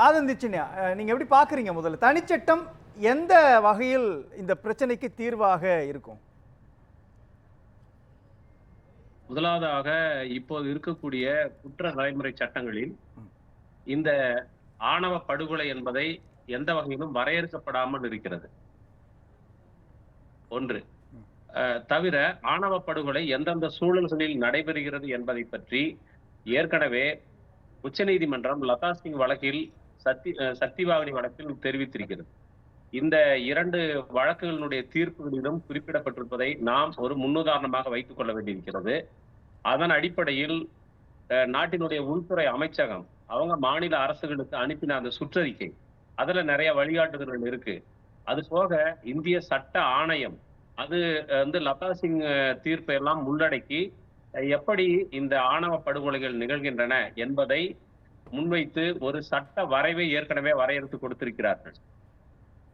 ஆதந்திச்சுன்னா நீங்க எப்படி பாக்குறீங்க? முதல்ல தனிச்சட்டம் எந்த வகையில் இந்த பிரச்சனைக்கு தீர்வாக இருக்கும்? முதலாவதாக இப்போது இருக்கக்கூடிய குற்ற நடைமுறை சட்டங்களில் இந்த ஆணவ படுகொலை என்பதை எந்த வகையிலும் வரையறுக்கப்படாமல் இருக்கிறது. ஒன்று. தவிர ஆணவ படுகொலை எந்தெந்த சூழல்களில் நடைபெறுகிறது என்பதை பற்றி ஏற்கனவே உச்சநீதிமன்றம் லதா சிங் வழக்கில் சக்திவாகினி வழக்கில் தெரிவித்திருக்கிறது. இந்த 2 வழக்குகளினுடைய தீர்ப்புகளிலும் குறிப்பிடப்பட்டிருப்பதை நாம் ஒரு முன்னுதாரணமாக வைத்துக் கொள்ள வேண்டியிருக்கிறது. அதன் அடிப்படையில் நாட்டினுடைய உள்துறை அமைச்சகம் அவங்க மாநில அரசுகளுக்கு அனுப்பின அந்த சுற்றறிக்கை, அதுல நிறைய வழிகாட்டுதல்கள் இருக்கு. அது போக இந்திய சட்ட ஆணையம் அது லதா சிங் தீர்ப்பை எல்லாம் உள்ளடக்கி எப்படி இந்த ஆணவ படுகொலைகள் நிகழ்கின்றன என்பதை முன்வைத்து ஒரு சட்ட வரைவை ஏற்கனவே வரையறுத்து கொடுத்திருக்கிறார்கள்.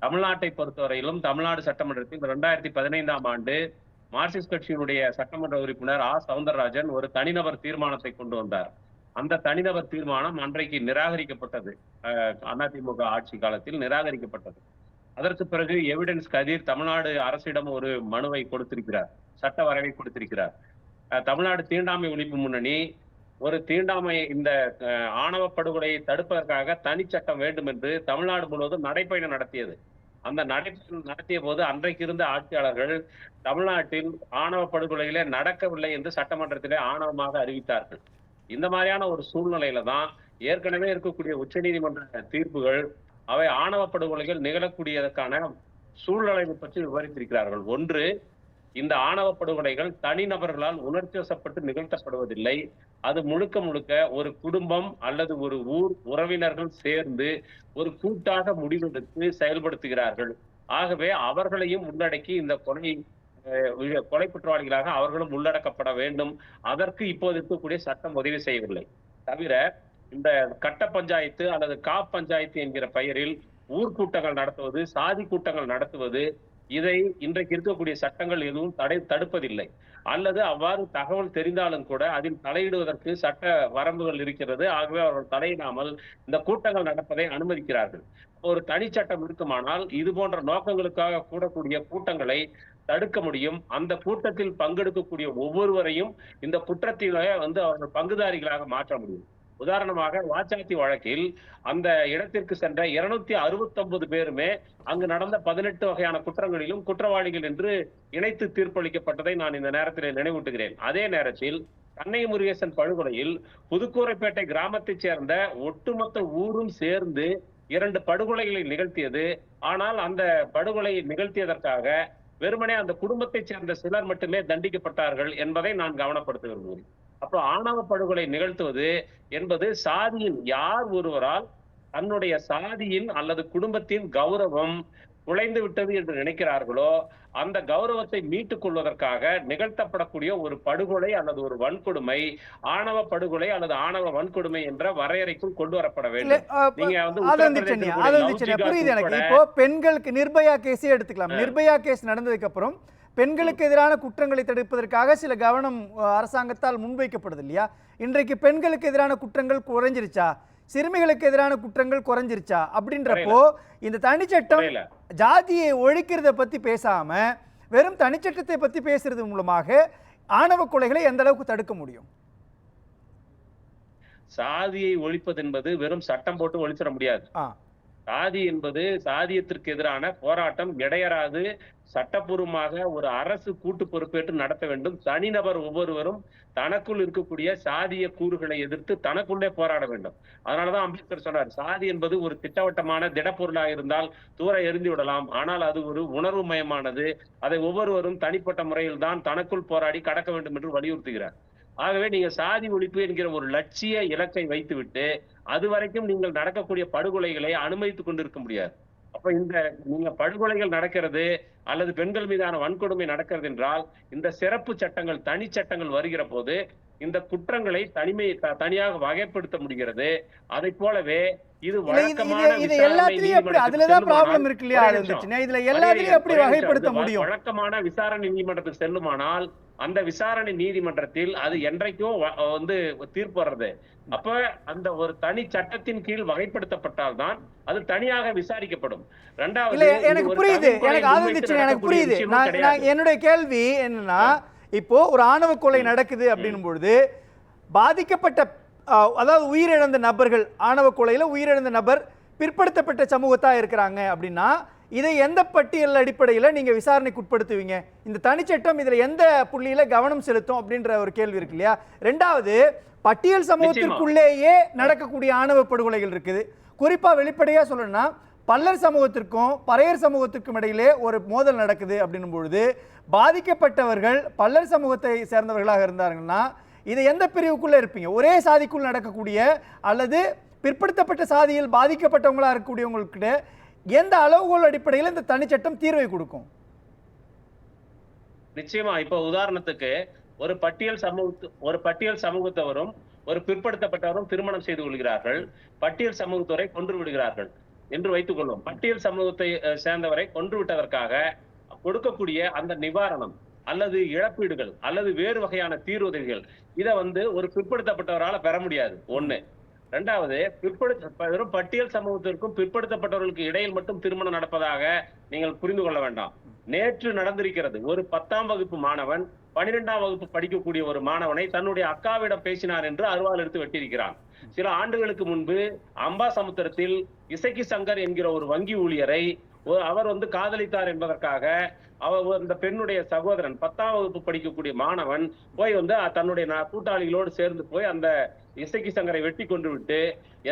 தமிழ்நாட்டை பொறுத்தவரையிலும் தமிழ்நாடு சட்டமன்றத்தில் 2015ஆம் ஆண்டு மார்க்சிஸ்ட் கட்சியினுடைய சட்டமன்ற உறுப்பினர் சவுந்தரராஜன் ஒரு தனிநபர் தீர்மானத்தை கொண்டு வந்தார். அந்த தனிநபர் தீர்மானம் அன்றைக்கு நிராகரிக்கப்பட்டது. அதிமுக ஆட்சி காலத்தில் நிராகரிக்கப்பட்டது. அதற்கு பிறகு எவிடன்ஸ் கதிர் தமிழ்நாடு அரசிடம் ஒரு மனுவை கொடுத்திருக்கிறார், சட்ட வரைவை கொடுத்திருக்கிறார். தமிழ்நாடு தீண்டாமை ஒழிப்பு முன்னணி ஒரு தீண்டாமை இந்த ஆணவ படுகொலையை தடுப்பதற்காக தனி சட்டம் வேண்டும் என்று தமிழ்நாடு முழுவதும் நடைப்பயணம் நடத்தியது. அந்த நடைப்பயணம் நடத்திய போது அன்றைக்கு இருந்த ஆட்சியாளர்கள் தமிழ்நாட்டில் ஆணவ படுகொலையிலே நடக்கவில்லை என்று சட்டமன்றத்திலே ஆணவமாக அறிவித்தார்கள். இந்த மாதிரியான ஒரு சூழ்நிலையில தான் ஏற்கனவே இருக்கக்கூடிய உச்சநீதிமன்ற தீர்ப்புகள் அவை ஆணவ படுகொலைகள் நிகழக்கூடியதற்கான சூழ்நிலை பற்றி விவரித்திருக்கிறார்கள். ஒன்று, இந்த ஆணவ படுகொலைகள் தனிநபர்களால் உணர்ச்சி வசப்பட்டு நிகழ்த்தப்படுவதில்லை. அது முழுக்க முழுக்க ஒரு குடும்பம் அல்லது ஒரு ஊர் உறவினர்கள் சேர்ந்து ஒரு கூட்டாக முடிவெடுத்து செயல்படுத்துகிறார்கள். ஆகவே அவர்களையும் உள்ளடக்கி இந்த கொலை குற்றவாளிகளாக அவர்களும் உள்ளடக்கப்பட வேண்டும். அதற்கு இப்போது இருக்கக்கூடிய சட்டம் உதவி செய்யவில்லை. தவிர இந்த கட்ட பஞ்சாயத்து அல்லது பஞ்சாயத்து என்கிற பெயரில் ஊர்க்கூட்டங்கள் நடத்துவது, சாதி கூட்டங்கள் நடத்துவது, இதை இன்றைக்கு இருக்கக்கூடிய சட்டங்கள் எதுவும் தடுப்பதில்லை. அல்லது அவ்வாறு தகவல் தெரிந்தாலும் கூட அதில் தலையிடுவதற்கு சட்ட வரம்புகள் இருக்கிறது. ஆகவே அவர்கள் தலையிடாமல் இந்த கூட்டங்கள் நடப்பதை அனுமதிக்கிறார்கள். ஒரு தனி சட்டம் இருக்குமானால் இது போன்ற நோக்கங்களுக்காக கூடக்கூடிய கூட்டங்களை தடுக்க முடியும். அந்த கூட்டத்தில் பங்கெடுக்கக்கூடிய ஒவ்வொருவரையும் இந்த குற்றத்திலே அவர்கள் பங்குதாரிகளாக மாற்ற முடியும். உதாரணமாக வாச்சாத்தி வழக்கில் அந்த இடத்திற்கு சென்ற 269 பேருமே அங்கு நடந்த 18 வகையான குற்றங்களிலும் குற்றவாளிகள் என்று இணைத்து தீர்ப்பளிக்கப்பட்டதை நான் இந்த நேரத்தில் நினைவூட்டுகிறேன். அதே நேரத்தில் கண்ணை முருகேசன் படுகொலையில் புதுக்கூரைப்பேட்டை கிராமத்தைச் சேர்ந்த ஒட்டுமொத்த ஊரும் சேர்ந்து 2 படுகொலைகளை நிகழ்த்தியது. ஆனால் அந்த படுகொலையை நிகழ்த்தியதற்காக வெறுமனே அந்த குடும்பத்தைச் சேர்ந்த சிலர் மட்டுமே தண்டிக்கப்பட்டார்கள் என்பதை நான் கவனப்படுத்த விரும்புகிறேன். அப்போ ஆணவ படுகொலை நிகழ்த்துவது என்பது சாதியின் யார் ஒருவரால் தன்னுடைய சாதியின் அல்லது குடும்பத்தின் கௌரவம் குலைந்து விட்டது என்று நினைக்கிறார்களோ அந்த கௌரவத்தை மீட்டுக் கொள்வதற்காக நிகழ்த்தப்படக்கூடிய ஒரு படுகொலை அல்லது ஒரு வன்கொடுமை ஆணவ படுகொலை அல்லது ஆணவ வன்கொடுமை என்ற வரையறைக்குள் கொண்டு வரப்பட வேண்டும். புரியுது எனக்கு. இப்போ பெண்களுக்கு நிர்பயா கேஸே எடுத்துக்கலாம். நிர்பயா கேஸ் நடந்ததுக்கு அப்புறம் பெண்களுக்கு எதிரான குற்றங்களை தடுப்பதற்காக சில கவனம் அரசாங்கத்தால் முன்வைக்கப்படுது இல்லையா? இன்றைக்கு பெண்களுக்கு எதிரான குற்றங்கள் குறைஞ்சிருச்சா, சிறுமிகளுக்கு எதிரான குற்றங்கள் குறைஞ்சிருச்சா? அப்படின்றப்போ இந்த தனிச்சட்டம் ஜாதியை ஒழிக்கிறத பத்தி பேசாம வெறும் தனிச்சட்டத்தை பத்தி பேசுறது மூலமாக ஆணவ கொலைகளை எந்த அளவுக்கு தடுக்க முடியும்? சாதியை ஒழிப்பது என்பது வெறும் சட்டம் போட்டு ஒழிச்சிட முடியாது. சாதி என்பது சாதியத்திற்கு எதிரான போராட்டம் இடையறாது சட்டப்பூர்வமாக ஒரு அரசு கூட்டு பொறுப்பேற்று நடத்த வேண்டும். தனிநபர் ஒவ்வொருவரும் தனக்குள் இருக்கக்கூடிய சாதிய கூறுகளை எதிர்த்து தனக்குள்ளே போராட வேண்டும். அதனாலதான் அம்பேத்கர் சொன்னார், சாதி என்பது ஒரு திட்டவட்டமான திடப்பொருளாக இருந்தால் தூர எரிந்து விடலாம், ஆனால் அது ஒரு உணர்வு மயமானது. அதை ஒவ்வொருவரும் தனிப்பட்ட முறையில் தான் தனக்குள் போராடி கடக்க வேண்டும் என்று வலியுறுத்துகிறார். ஆகவே நீங்க சாதி ஒழிப்பு என்கிற ஒரு லட்சிய இலக்கை வைத்துவிட்டு அது வரைக்கும் நீங்கள் நடக்கக்கூடிய படுகொலைகளை அனுமதித்துக் கொண்டிருக்க முடியாது. அப்ப நீங்க படுகொலைகள் நடக்கிறது அல்லது பெண்கள் மீதான வன்கொடுமை நடக்கிறது என்றால் இந்த சிறப்பு சட்டங்கள் தனி சட்டங்கள் வருகிற போது இந்த குற்றங்களை தனியாக வகைப்படுத்த முடிகிறது. அதை போலவே இது வழக்கமான விசாரணை நீதிமன்றத்துக்கு செல்லுமானால் அந்த விசாரணை நீதிமன்றத்தில் அது என்றைக்கும் வந்து தீர்ப்பு வர்றது. அப்ப அந்த ஒரு தனி சட்டத்தின் கீழ் வகைப்படுத்தப்பட்டால்தான் அது தனியாக விசாரிக்கப்படும். இரண்டாவது, இல்ல எனக்கு புரியுது, எனக்கு ஆதரிச்சு எனக்கு புரியுது. என்னுடைய கேள்வி என்னன்னா, இப்போ ஒரு ஆணவ கொலை நடக்குது அப்படின்னும் பொழுது பாதிக்கப்பட்ட அதாவது உயிரிழந்த நபர்கள், ஆணவ கொலையில உயிரிழந்த நபர் பிற்படுத்தப்பட்ட சமூகத்தா இருக்கிறாங்க அப்படின்னா இதை எந்த பட்டியல் அடிப்படையில் நீங்க விசாரணைக்கு உட்படுத்துவீங்க? இந்த தனிச்சட்டம் இதுல எந்த புள்ளியில கவனம் செலுத்தும் அப்படின்ற ஒரு கேள்வி இருக்கு இல்லையா? ரெண்டாவது, பட்டியல் சமூகத்திற்குள்ளேயே நடக்கக்கூடிய ஆணவ படுகொலைகள் இருக்குது. குறிப்பா வெளிப்படையா சொல்லணும்னா பல்லர் சமூகத்திற்கும் பறையர் சமூகத்திற்கும் இடையிலே ஒரு மோதல் நடக்குது அப்படின்னும் பொழுது பாதிக்கப்பட்டவர்கள் பல்லர் சமூகத்தை சேர்ந்தவர்களாக இருந்தாங்கன்னா இது எந்த பிரிவுக்குள்ள இருப்பீங்க? ஒரே சாதிக்குள் நடக்கக்கூடிய அல்லது பிற்படுத்தப்பட்ட சாதியில் பாதிக்கப்பட்டவங்களா இருக்கக்கூடியவங்களுக்கு எந்த அளவுகோல் அடிப்படையில் இந்த தனிச்சட்டம் தீர்வை கொடுக்கும்? நிச்சயமா. இப்ப உதாரணத்துக்கு ஒரு பட்டியல் சமூகத்தவரும் ஒரு பிற்படுத்தப்பட்டவரும் திருமணம் செய்து கொள்கிறார்கள். பட்டியல் சமூகத்தவரை கொன்று விடுகிறார்கள் என்று வைத்துக் கொள்வோம். பட்டியல் சமூகத்தை சேர்ந்தவரை கொன்று விட்டதற்காக கொடுக்கக்கூடிய அந்த நிவாரணம் அல்லது இழப்பீடுகள் அல்லது வேறு வகையான தீர்வுதவிகள் இதை வந்து ஒரு பிற்படுத்தப்பட்டவரால பெற முடியாது. ஒண்ணு. இரண்டாவது, வெறும் பட்டியல் சமூகத்திற்கும் பிற்படுத்தப்பட்டவர்களுக்கு இடையில் மட்டும் திருமணம் நடப்பதாக நீங்கள் புரிந்து கொள்ள வேண்டாம். நேற்று நடந்திருக்கிறது. ஒரு 10ஆம் வகுப்பு மாணவன் 12ஆம் வகுப்பு படிக்கக்கூடிய ஒரு மாணவனை தன்னுடைய அக்காவிடம் பேசினார் என்று அருவாள் எடுத்து வெட்டியிருக்கிறான். சில ஆண்டுகளுக்கு முன்பு அம்பாசமுத்திரத்தில் இசக்கி சங்கர் என்கிற ஒரு வங்கி ஊழியரை அவர் வந்து காதலித்தார் என்பதற்காக அந்த பெண்ணுடைய சகோதரன் 10ஆம் வகுப்பு படிக்கக்கூடிய மாணவன் போய் வந்து தன்னுடைய கூட்டாளிகளோடு சேர்ந்து போய் அந்த இசக்கி சங்கரை வெட்டி கொண்டு விட்டு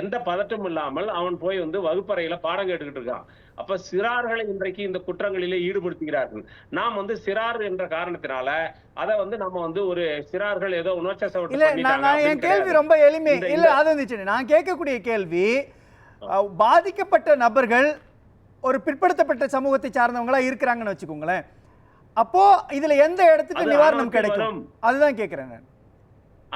எந்த பதட்டமும் இல்லாமல் அவன் போய் வந்து வகுப்பறையில பாடம் கேட்டுக்கிட்டு இருக்கான். அப்ப சிறார்களை இன்றைக்கு இந்த குற்றங்களிலே ஈடுபடுத்துகிறார்கள். நாம் வந்து சிறார் என்ற காரணத்தினால அதை வந்து நம்ம வந்து ஒரு சிறார்கள் ஏதோ என் கேள்வி ரொம்ப எளிமை இல்ல. அது நான் கேட்கக்கூடிய கேள்வி, பாதிக்கப்பட்ட நபர்கள் ஒரு பிற்படுத்தப்பட்ட சமூகத்தை சார்ந்தவங்களா இருக்கிறாங்கன்னு வச்சுக்கோங்களேன். அப்போ இதுல எந்த இடத்துக்கு நிவாரணம் கிடைக்கும்? அதுதான் கேட்கிறேன்.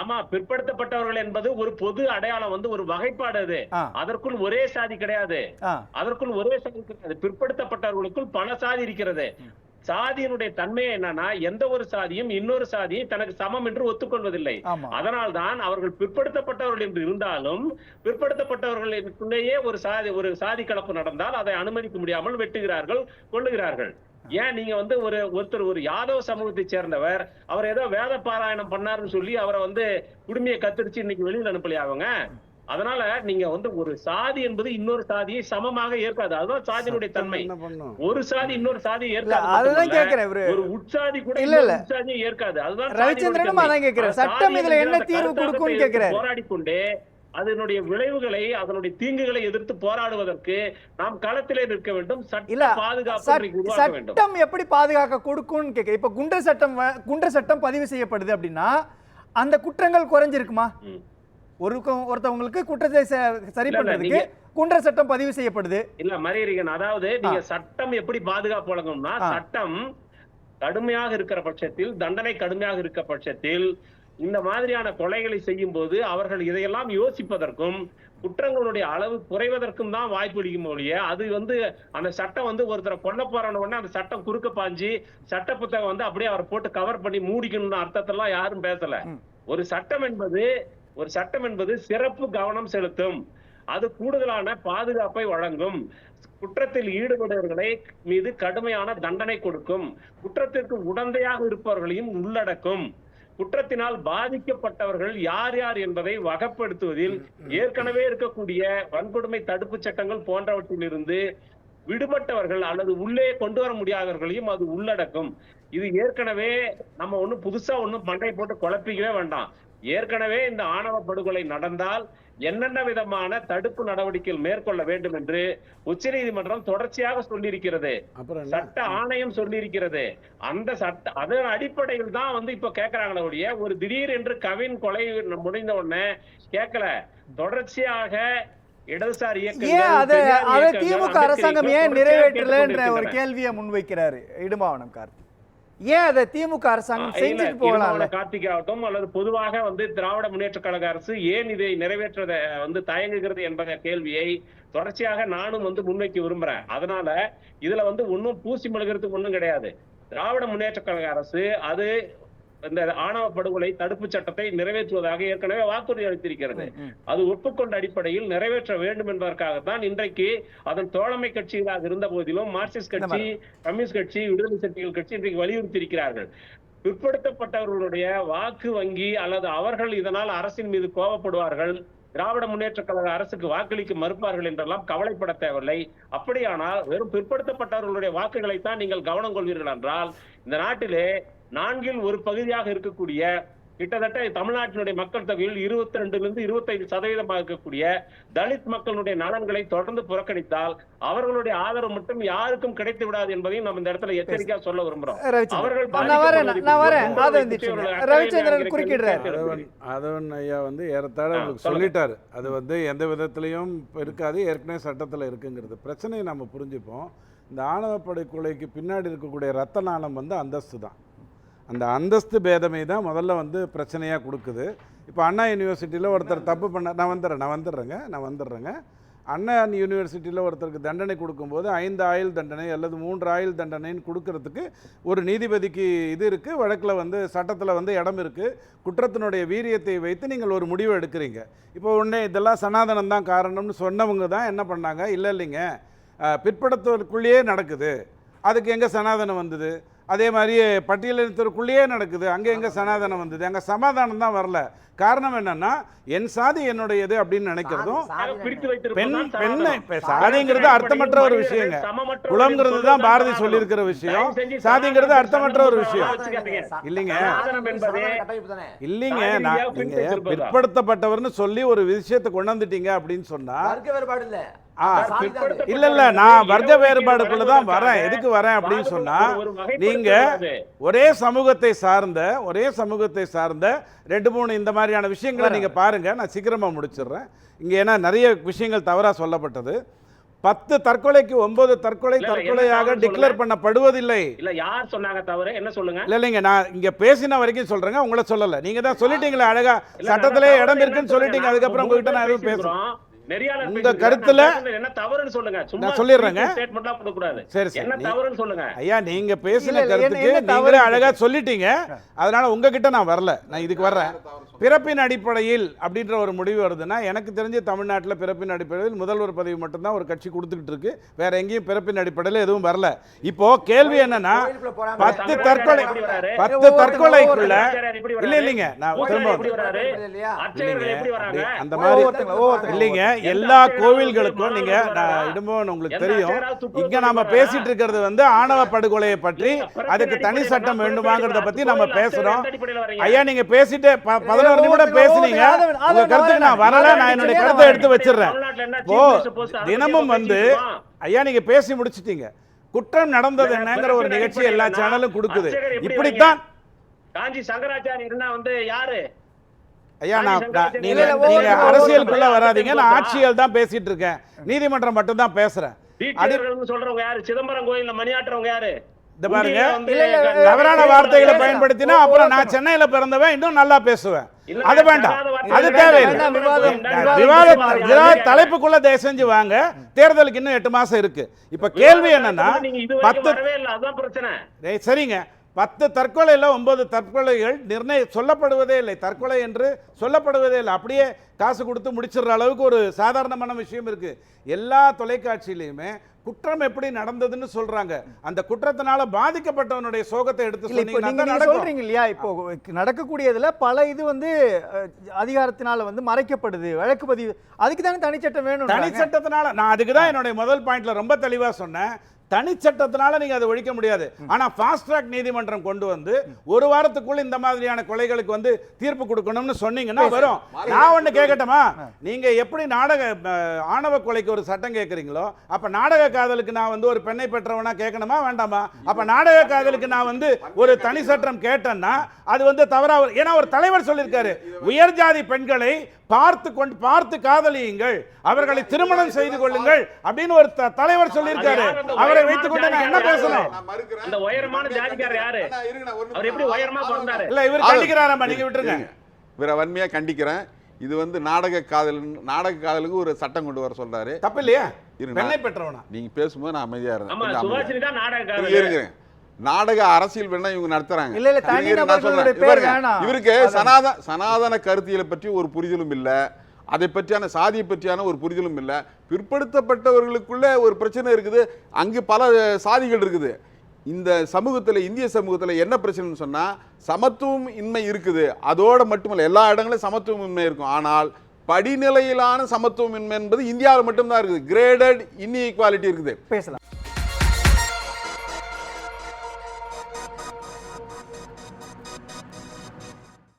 ஆமா, பிற்படுத்தப்பட்டவர்கள் என்பது ஒரு பொது அடையாளம், வந்து ஒரு வகைப்பாடு. அது அதற்குள் ஒரே சாதி கிடையாது. பிற்படுத்தப்பட்டவர்களுக்குள் பல சாதி இருக்கிறது. சாதியினுடைய தன்மை என்னன்னா, எந்த ஒரு சாதியும் இன்னொரு சாதியை தனக்கு சமம் என்று ஒத்துக்கொள்வதில்லை. அதனால்தான் அவர்கள் பிற்படுத்தப்பட்டவர்கள் என்று இருந்தாலும் பிற்படுத்தப்பட்டவர்களுக்குள்ளேயே ஒரு சாதி கலப்பு நடந்தால் அதை அனுமதிக்க முடியாமல் வெட்டுகிறார்கள், கொள்ளுகிறார்கள். ஏன் நீங்க வந்து ஒருத்தர் ஒரு யாதவ சமூகத்தை சேர்ந்தவர், அவர் ஏதோ வேத பாராயணம் பண்ணாருன்னு சொல்லி அவரை வந்து குடுமையை கத்தரிச்சு இன்னைக்கு வெளியில் அனுப்பலையா அவங்க? அதனால நீங்க வந்து ஒரு சாதி என்பது இன்னொரு சாதியை சமமாக ஏற்காது. அதுதான் சாதியினுடைய தன்மை. ஒரு சாதி இன்னொரு சாதியை ஏற்காது. ஒரு உட்சாதி கூட உட்சாதியை ஏற்காது. அதுதான் ரவிச்சந்திரனும் அதான் கேக்குறாரு. சட்டம் இதுல என்ன தீர்வு கொடுக்கும்னு கேக்குறாரு. போராடிக்கொண்டே அதனுடைய விளைவுகளை, அதனுடைய தீங்குகளை எதிர்த்து போராடுவதற்கு நாம் களத்திலே நிற்க வேண்டும். சட்டம் எப்படி பாதுகாக்க கொடுக்கும்னு கேட்க. இப்ப குண்டர் சட்டம் பதிவு செய்யப்படுது அப்படின்னா அந்த குற்றங்கள் குறைஞ்சிருக்குமா? ஒருத்தவங்களுக்கு குற்றத்தை சரி பண்றதுக்கு குண்டர் சட்டம் பதிவு செய்யப்படுது இல்ல மரியரிகன். அதாவது நீங்க சட்டம் எப்படி பாதுகாப்பு வழங்கும்னா, சட்டம் கடுமையாக இருக்கிற பட்சத்தில், தண்டனை கடுமையாக இருக்க பட்சத்தில் இந்த மாதிரியான கொலைகளை செய்யும் போது அவர்கள் இதையெல்லாம் யோசிப்பதற்கும் குற்றங்களுடைய அளவு குறைவதற்கும் தான் வாய்ப்பு அளிக்கும் ஒழிய, அது வந்து அந்த சட்டம் வந்து ஒருத்தரை கொல்ல போறான உடனே அந்த சட்டம் குறுக்க பாஞ்சு சட்ட புத்தகம் வந்து அப்படியே அவரை போட்டு கவர் பண்ணி மூடிக்கணும்னு அர்த்தத்தெல்லாம் யாரும் பேசல. ஒரு சட்டம் என்பது சிறப்பு கவனம் செலுத்தும், அது கூடுதலான பாதுகாப்பை வழங்கும், குற்றத்தில் ஈடுபடுபவர்களை மீது கடுமையான தண்டனை கொடுக்கும், குற்றத்திற்கு உடந்தையாக இருப்பவர்களையும் உள்ளடக்கும், குற்றத்தினால் பாதிக்கப்பட்டவர்கள் யார் யார் என்பதை வகைப்படுத்துவதில் ஏற்கனவே இருக்கக்கூடிய வன்கொடுமை தடுப்பு சட்டங்கள் போன்றவற்றிலிருந்து விடுபட்டவர்கள் அல்லது உள்ளே கொண்டு வர முடியாதவர்களையும் அது உள்ளடக்கும். இது ஏற்கனவே நம்ம ஒண்ணும் புதுசா ஒண்ணும் மண்டை போட்டு குழப்பிக்கவே வேண்டாம். ஏற்கனவே இந்த ஆணவ படுகொலை நடந்தால் என்னென்ன விதமான தடுப்பு நடவடிக்கைகள் மேற்கொள்ள வேண்டும் என்று உச்சநீதிமன்றம் தொடர்ச்சியாக சொல்லியிருக்கிறது, சட்ட ஆணையம் சொல்லியிருக்கிறது. அந்த அதன் அடிப்படையில் தான் வந்து இப்ப கேட்கிறாங்களே ஒழிய, ஒரு திடீர் என்று கவின் கொலை முடிந்த உடனே கேட்கல. தொடர்ச்சியாக இடதுசாரி இயக்கங்கள் திமுக அரசாங்கம் ஏன் நிறைவேற்றல என்ற ஒரு கேள்வியை முன்வைக்கிறாரு இடும்பாவனம் கார்த்திக். ஏன் அதை திமுக அரசாங்கம் செஞ்சுட்டு போகலாம்? கார்த்திக் ஆகட்டும் அல்லது பொதுவாக வந்து திராவிட முன்னேற்ற கழக அரசு ஏன் இதை நிறைவேற்றத வந்து தயங்குகிறது என்பத கேள்வியை தொடர்ச்சியாக நானும் வந்து முன்வைக்க விரும்புறேன். அதனால இதுல வந்து ஒன்னும் பூசி மெழுகிறதுக்கு ஒண்ணும் கிடையாது. திராவிட முன்னேற்ற கழக அரசு அது இந்த ஆணவ படுகொலை தடுப்பு சட்டத்தை நிறைவேற்றுவதாக ஏற்கனவே வாக்குறுதி அளித்திருக்கிறது. அது ஒப்புக்கொண்ட அடிப்படையில் நிறைவேற்ற வேண்டும் என்பதற்காகத்தான் இன்றைக்கு அதன் தோழமை கட்சிகளாக இருந்த போதிலும் மார்க்சிஸ்ட் கட்சி, கம்யூனிஸ்ட் கட்சி, விடுதலை சிறுத்தைகள் கட்சி இன்றைக்கு வலியுறுத்தி இருக்கிறார்கள். பிற்படுத்தப்பட்டவர்களுடைய வாக்கு வங்கி அல்லது அவர்கள் இதனால் அரசின் மீது கோபப்படுவார்கள், திராவிட முன்னேற்ற கழக அரசுக்கு வாக்களிக்க மறுப்பார்கள் என்றெல்லாம் கவலைப்பட தேவையில்லை. அப்படியானால் வெறும் பிற்படுத்தப்பட்டவர்களுடைய வாக்குகளைத்தான் நீங்கள் கவனம் கொள்வீர்கள் என்றால் இந்த நாட்டிலே 4 ஒரு பகுதியாக இருக்கக்கூடிய கிட்டத்தட்ட தமிழ்நாட்டினுடைய மக்கள் தொகையில் 22 25% இருக்கக்கூடிய தலித் மக்களுடைய நலன்களை தொடர்ந்து புறக்கணித்தால் அவர்களுடைய ஆதரவு மட்டும் யாருக்கும் கிடைத்து விடாது என்பதையும் நம்ம இந்த இடத்துல எச்சரிக்கையா சொல்ல விரும்புறோம். அவர்கள் அதவன் ஐயா ஏறத்தாழ உங்களுக்கு சொல்லிட்டாரு. அது எந்த விதத்திலையும் இருக்காது, ஏற்கனவே சட்டத்தில் இருக்குங்கிறது. பிரச்சனையை நம்ம புரிஞ்சுப்போம். இந்த ஆணவப்படை கொலைக்கு பின்னாடி இருக்கக்கூடிய ரத்த நாணம் அந்தஸ்து தான். அந்த அந்தஸ்து பேதமை தான் முதல்ல பிரச்சனையாக கொடுக்குது. இப்போ அண்ணா யூனிவர்சிட்டியில் ஒருத்தர் தப்பு பண்ண நான் வந்துடுறேங்க. அண்ணா யூனிவர்சிட்டியில் ஒருத்தருக்கு தண்டனை கொடுக்கும்போது 5 ஆயுள் தண்டனை அல்லது 3 ஆயுள் தண்டனைன்னு கொடுக்கறதுக்கு ஒரு நீதிபதிக்கு இது இருக்குது, வழக்கில் சட்டத்தில் இடம் இருக்குது. குற்றத்தினுடைய வீரியத்தை வைத்து நீங்கள் ஒரு முடிவு எடுக்கிறீங்க. இப்போ உடனே இதெல்லாம் சனாதனம் தான் காரணம்னு சொன்னவங்க தான் என்ன பண்ணாங்க, இல்லைங்க பிற்படுத்துவதற்குள்ளேயே நடக்குது, அதுக்கு எங்கே சனாதனம் வந்தது, அதே மாதிரி பட்டியலினத்திற்குள்ளேயே நடக்குது, அங்கே எங்கே சனாதனம் வந்தது, அங்கே சமாதானம் தான் வரல. காரணம் என்னன்னா என் சாதி என்னுடையது அப்படின்னு நினைக்கிறதும் சாதிங்கிறது அர்த்தமற்ற ஒரு விஷயங்க. குலம்ங்கிறது தான் பாரதி சொல்லியிருக்கிற விஷயம், சாதிங்கிறது அர்த்தமற்ற ஒரு விஷயம் இல்லைங்க. நீங்க பிற்படுத்தப்பட்டவர்னு சொல்லி ஒரு விஷயத்தை கொண்டு வந்துட்டீங்க அப்படின்னு சொன்னா இல்ல நான் வர்க்க வேறுபாடுக்குள்ளதான் வரேன். எதுக்கு வரேன் அப்படின்னு சொன்னா நீங்க ஒரே சமூகத்தை சார்ந்த 2-3 இந்த மாதிரியான விஷயங்களை நீங்க பாருங்க. நான் சீக்கிரமா முடிச்சிடுறேன் இங்க, ஏன்னா நிறைய விஷயங்கள் தவறா சொல்லப்பட்டது. 10 தற்கொலைக்கு 9 தற்கொலையாக டிக்ளேர் பண்ணப்படுவதில்லை. இல்ல யார் சொன்னாங்க தவறு, என்ன சொல்லுங்க. இல்லைங்க நான் இங்க பேசின வரைக்கும் சொல்றேங்க, உங்களை சொல்லல. நீங்க தான் சொல்லிட்டீங்களே அழகா சட்டத்திலே இடம் இருக்குன்னு சொல்லிட்டீங்க. அதுக்கப்புறம் உங்ககிட்ட நான் எதுவும் பேசுறேன். உங்க கருத்துல என்ன தவறுன்னு சொல்லுங்க. நான் சொல்லிடுறேங்க. சரி சரி, என்ன தவறுன்னு சொல்லுங்க ஐயா. நீங்க பேசின கருத்துக்கு நீங்களே அழகா சொல்லிட்டீங்க. அதனால உங்ககிட்ட நான் வரல, நான் இதுக்கு வர்றேன். பிறப்பின் அடிப்படையில் அப்படின்ற ஒரு முடிவு வருதுன்னா எனக்கு தெரிஞ்ச தமிழ்நாட்டில் பிறப்பின் அடிப்படையில் முதல்வர் பதவி மட்டும்தான் ஒரு கட்சி கொடுத்துக்கிட்டு இருக்கு. வேற எங்கேயும் பிறப்பின் அடிப்படையில் எதுவும் வரல. இப்போ கேள்வி என்னன்னா 10 தற்கொலைக்குள்ள இல்லைங்க நான் திரும்ப அந்த மாதிரி இல்லைங்க. எல்லா கோவில்களுக்கும் நீங்க இடும்போது உங்களுக்கு தெரியும், இங்க நாம பேசிட்டு இருக்கிறது ஆணவ படுகொலையை பற்றி, அதுக்கு தனி சட்டம் வேண்டுமாங்கிறத பத்தி நம்ம பேசுறோம். ஐயா நீங்க பேசிட்டு 11 நிமிடம் பேசுனீங்க, உங்க கருத்துக்கு நான் வரல. நான் என்னுடைய கருத்தை எடுத்து வச்சிடுறேன். ஓ தினமும் ஐயா நீங்க பேசி முடிச்சிட்டீங்க. குற்றம் நடந்தது என்னங்கிற ஒரு நிகழ்ச்சி எல்லா சேனலும் கொடுக்குது. இப்படித்தான் காஞ்சி சங்கராச்சாரி யாரு ஐயா நீங்க அரசியலுக்குள்ள வராதீங்க. நான் ஆட்சியல் தான் பேசிட்டு இருக்கேன், நீதிமன்றம் மட்டும் தான் பேசுறேன். சொல்றவங்க யாரு, சிதம்பரம் கோயில்ல மணியாட்டுறவங்க யாரு? இந்த பாருங்க, தவறான வார்த்தைகளை பயன்படுத்தினா அப்புறம் நான் சென்னையில பிறந்தவன் இன்னும் நல்லா பேசுவேன். அது வேண்டாம், அது தேவையில்லை. விவாத தலைப்புக்குள்ள தயவு செஞ்சு வாங்க. தேர்தலுக்கு இன்னும் 8 மாசம் இருக்கு. இப்ப கேள்வி என்னன்னா 10 சரிங்க 10 தற்கொலையில் 9 தற்கொலைகள் சொல்லப்படுவதே இல்லை. தற்கொலை என்று சொல்லப்படுவதே இல்லை. அப்படியே காசு கொடுத்து முடிச்சிடுற அளவுக்கு ஒரு சாதாரணமான விஷயம் இருக்கு. எல்லா தொலைக்காட்சியிலையுமே குற்றம் எப்படி நடந்ததுன்னு சொல்றாங்க. அந்த குற்றத்தினால பாதிக்கப்பட்டவனுடைய சோகத்தை எடுத்து சொல்றீங்க இல்லையா? இப்போ நடக்கக்கூடியதுல பல இது அதிகாரத்தினால மறைக்கப்படுது, வழக்கு பதிவு. அதுக்கு தானே தனிச்சட்டம் வேணும். தனிச்சட்டத்தினால நான் அதுக்கு தான் என்னுடைய முதல் பாயிண்ட்ல ரொம்ப தெளிவா சொன்னேன். தனிச்சட்டத்தினால நீங்க அதை ஒழிக்க முடியாது. ஆனா ஃபாஸ்ட் ட்ராக் நீதிமன்றம் கொண்டு வந்து ஒரு வாரத்துக்குள்ள இந்த மாதிரியான கொலைகளுக்கு தீர்ப்பு கொடுக்கணும்னு சொன்னீங்கன்னா வரும். நான் ஒண்ணு கேட்கட்டுமா? நீங்க எப்படி ஆணவ கொலைக்கு ஒரு சட்டம் கேட்கறீங்களோ, அப்ப நாடக காதலுக்கு நான் ஒரு பெண்ணை பெற்றவனா கேட்கணுமா வேண்டாமா? அப்ப நாடக காதலுக்கு நான் ஒரு தனி சட்டம் கேட்டேன்னா அது தவறா. ஏன்னா ஒரு தலைவர் சொல்லியிருக்காரு, உயர் ஜாதி பெண்களை பார்த்து காதலியுங்கள், அவர்களை திருமணம் செய்து கொள்ளுங்கள் அப்படின்னு ஒரு தலைவர் சொல்லியிருக்காரு. அவரை வைத்துக் கொண்டு நான் என்ன பேசணும்? அந்த உயரமான ஜாதிக்காரர் யாரு? அவர் எப்படி உயரமா பிறந்தாரு? இல்ல இவர் கண்டிக்கிறாரா? நீங்க விட்டுருங்க. இவரை வன்மையா கண்டிக்கிறேன். இது நாடக காதலுக்கு ஒரு சட்டம் கொண்டு வர சொல்றாரு. தப்பு இல்லையா? பெண்ணை பெற்றவனா? நீங்க பேசும்போது நான் அமைதியா இருந்தேன். சுபாஷினி தான் நாடக காதல். நாடக அரசியல் வேணா இவங்க நடத்துறாங்க. இல்ல தனி நபர்களுடைய பேர் வேணாம். இவருக்கு சனாதன கருத்தியலை பற்றி ஒரு புரிதலும் இல்ல, அதை பற்றியான சாதியை பற்றியான ஒரு புரிதலும் இல்ல. பிற்படுத்தப்பட்டவர்களுக்குள்ள ஒரு பிரச்சனை இருக்குது, அங்கு பல சாதிகள் இருக்குது. இந்த சமூகத்துல, இந்திய சமூகத்துல என்ன பிரச்சனைன்னு சொன்னா சமத்துவம் இன்மை இருக்குது. அதோட மட்டுமல்ல, எல்லா இடங்களிலும் சமத்துவம் இன்மை இருக்கும். ஆனால் படிநிலையிலான சமத்துவம் இன்மை என்பது இந்தியாவில் மட்டும்தான் இருக்குது. கிரேடட் இன்இக்வாலிட்டி இருக்குது. பேசலாம்.